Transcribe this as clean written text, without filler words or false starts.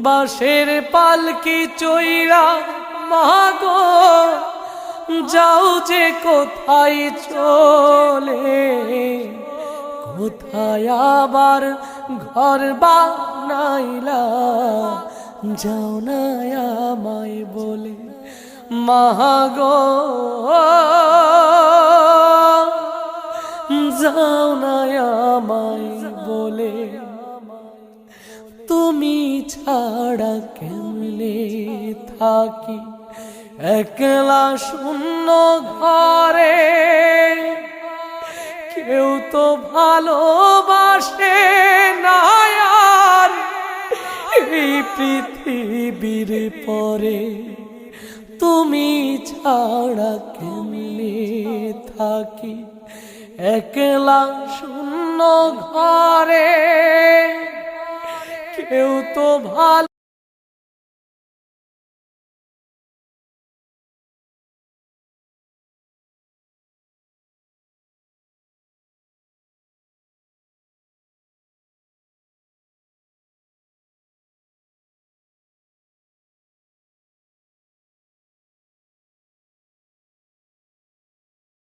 বাঁশের পালকি চইরা মাগো যাও যে কোথায় চলে, কোথায় আবার ঘর বানাইলা যাও না আমায় বলে। মাগো যাও না আমায় বলে, তুমি ছাড়া কেমনে থাকি একলা শূন্য ঘরে, কেউ তো ভালোবাসে না আর এই পৃথিবীর পরে, তুমি ছাড়া কেমনে থাকি একলা শূন্য ঘরে, কেউ তো ভালো